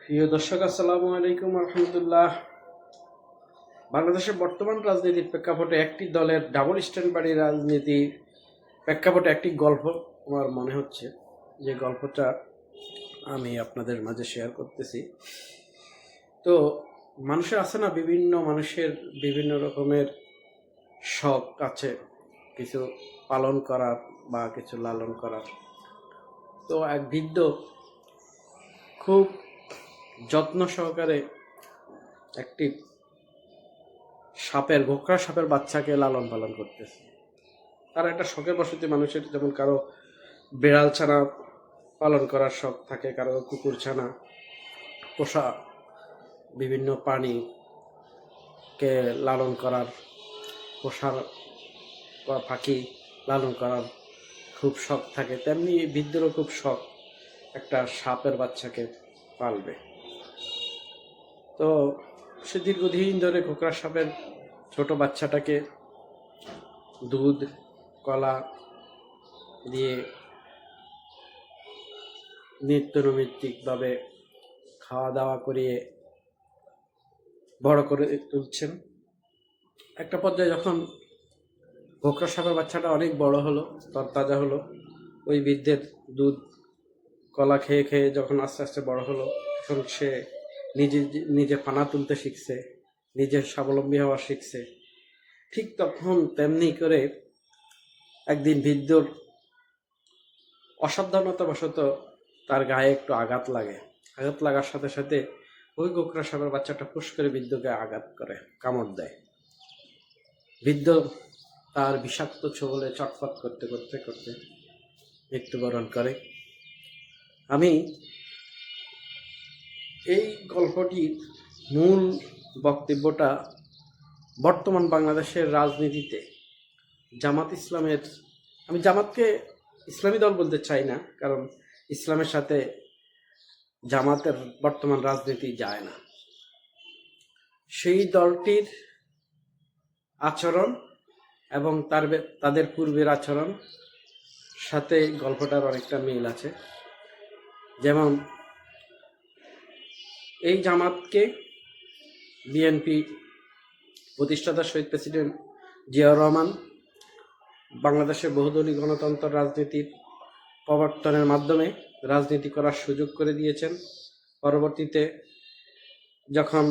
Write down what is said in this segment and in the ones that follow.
প্রিয় দর্শক, আসসালামু আলাইকুম রহমতুল্লাহ। বাংলাদেশের বর্তমান রাজনীতির প্রেক্ষাপটে একটি দলের ডাবল স্ট্যান্ডার্ডি রাজনীতি প্রেক্ষাপটে একটি গল্প আমার মনে হচ্ছে, যে গল্পটা আমি আপনাদের মাঝে শেয়ার করতেছি। তো মানুষের আছে না, বিভিন্ন মানুষের বিভিন্ন রকমের শখ আছে, কিছু পালন করার বা কিছু লালন করার। তো এক বৃদ্ধ খুব যত্ন সহকারে একটি গোখরা সাপের বাচ্চাকে লালন পালন করতেছে। তার একটা শখের বসতি মানুষের, যেমন কারো বেড়াল ছানা পালন করার শখ থাকে, কারো কুকুর ছানা পোষা, বিভিন্ন প্রাণীকে লালন করার, পোষার বা পাখি লালন করার খুব শখ থাকে। তেমনি বৃদ্ধেরও খুব শখ একটা সাপের বাচ্চাকে পালবে। তো সে দীর্ঘদিন ধরে গোখরা সাপের ছোট বাচ্চাটাকে দুধ কলা দিয়ে নিত্যনৈমিত্তিকভাবে খাওয়া দাওয়া করিয়ে বড় করে তুলছেন। একটা পর্যায়ে যখন গোখরা সাপের বাচ্চাটা অনেক বড় হলো, তরতাজা হলো, ওই বৃদ্ধের দুধ কলা খেয়ে খেয়ে যখন আস্তে আস্তে বড় হলো, তখন সে নিজে নিজে পানা তুলতে শিখছে, নিজে স্বাবলম্বী হওয়া শিখছে। ঠিক তখন তেমনি করে একদিন বৃদ্ধর অসাবধানতাবশত তার গায়ে একটু আঘাত লাগে। আঘাত লাগার সাথে সাথে ওই গোখরা সাপের বাচ্চাটা ফুস করে বৃদ্ধকে আঘাত করে, কামড় দেয়। বৃদ্ধ তার বিষাক্ত ছোবলে চটপট করতে করতে করতে মৃত্যুবরণ করে। আমি এই গল্পটির মূল বক্তব্যটা বর্তমান বাংলাদেশের রাজনীতিতে জামাত ইসলামের, আমি জামাতকে ইসলামী দল বলতে চাই না, কারণ ইসলামের সাথে জামাতের বর্তমান রাজনীতি যায় না। সেই দলটির আচরণ এবং তাদের পূর্বের আচরণ সাথে গল্পটার অনেকটা মিল আছে। যেমন এই জামাতকে বিএনপি প্রতিষ্ঠাতা শহীদ প্রেসিডেন্ট জিয়াউর রহমান বাংলাদেশের বহুদলীয় গণতন্ত্র রাজনীতির প্রবর্তনের মাধ্যমে রাজনীতি করার সুযোগ করে দিয়েছেন। পরবর্তীতে যখন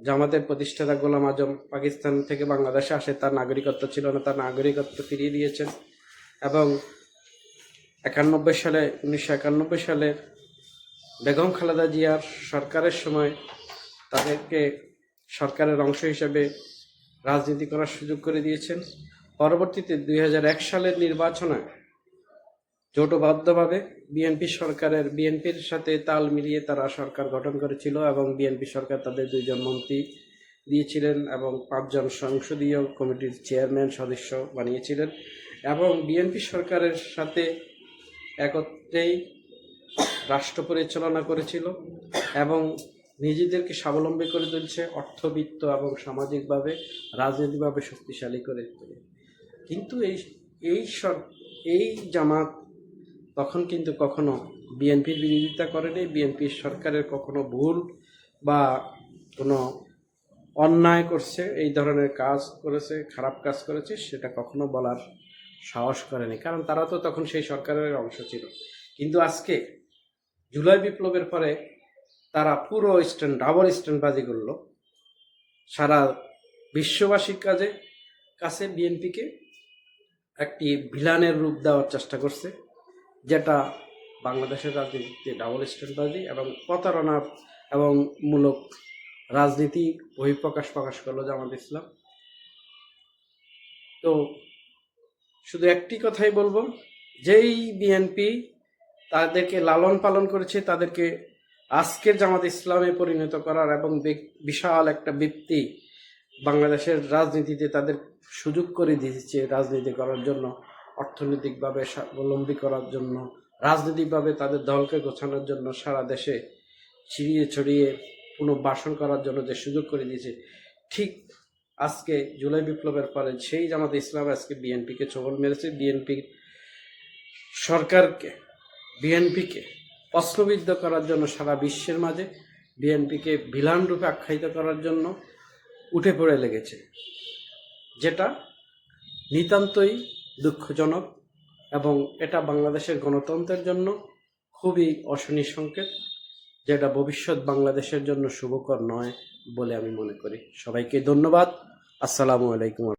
জামাতের প্রতিষ্ঠাতা গোলাম আজম পাকিস্তান থেকে বাংলাদেশে আসে, তার নাগরিকত্ব ছিল না, তার নাগরিকত্ব ফিরিয়ে দিয়েছেন। এবং 1991 সালে বেগম খালেদা জিয়ার সরকারের সময় তাদেরকে সরকারের অংশ হিসেবে রাজনীতি করার সুযোগ করে দিয়েছেন। পরবর্তীতে 2001 সালের নির্বাচনে জোটবদ্ধভাবে বিএনপির সাথে তাল মিলিয়ে তারা সরকার গঠন করেছিল এবং বিএনপি সরকার তাদের 2 জন মন্ত্রী দিয়েছিলেন এবং 5 জন সংসদীয় কমিটির চেয়ারম্যান সদস্য বানিয়েছিলেন এবং বিএনপি সরকারের সাথে একত্রেই রাষ্ট্র পরিচালনা করেছিল এবং নিজেদেরকে স্বাবলম্বী করে তুলছে, অর্থবিত্ত এবং সামাজিকভাবে রাজনৈতিকভাবে শক্তিশালী করে তোলে। কিন্তু এই জামাত তখন কিন্তু কখনো বিএনপির বিরোধিতা করেনি, বিএনপির সরকারের কখনো ভুল বা কোনো অন্যায় করছে, এই ধরনের কাজ করেছে, খারাপ কাজ করেছে, সেটা কখনো বলার সাহস করেনি, কারণ তারা তো তখন সেই সরকারের অংশ ছিল। কিন্তু আজকে জুলাই বিপ্লবের পরে তারা পুরো ডাবল স্ট্যান্ডবাজি করলো। সারা বিশ্ববাসীর কাছে বিএনপিকে একটি ভিলানের রূপ দেওয়ার চেষ্টা করছে, যেটা বাংলাদেশের রাজনীতিতে ডাবল স্ট্যান্ডবাজি এবং প্রতারণার এবং মূলক রাজনীতি প্রকাশ করলো জামাত ইসলাম। তো শুধু একটি কথাই বলবো, যেই বিএনপি তাদেরকে লালন পালন করেছে, তাদেরকে আজকের জামাত ইসলামে পরিণত করার এবং বিশাল একটা ব্যক্তি বাংলাদেশের রাজনীতিতে তাদের সুযোগ করে দিয়েছে রাজনীতি করার জন্য, অর্থনৈতিকভাবে স্বাবলম্বী করার জন্য, রাজনৈতিকভাবে তাদের দলকে গোছানোর জন্য, সারা দেশে ছিড়িয়ে ছড়িয়ে পুনর্বাসন করার জন্য যে সুযোগ করে দিয়েছে, ঠিক আজকে জুলাই বিপ্লবের পরে সেই জামাত ইসলাম আজকে বিএনপিকে ছোবল মেরেছে। বিএনপিকে প্রশ্নবিদ্ধ করার জন্য সারা বিশ্বের মাঝে বিএনপিকে ভিলান রূপে আখ্যায়িত করার জন্য উঠে পড়ে লেগেছে, যেটা নিতান্তই দুঃখজনক এবং এটা বাংলাদেশের গণতন্ত্রের জন্য খুবই অশনি সংকেত, যেটা ভবিষ্যৎ বাংলাদেশের জন্য শুভকর নয় বলে আমি মনে করি। সবাইকে ধন্যবাদ। আসসালামু আলাইকুম।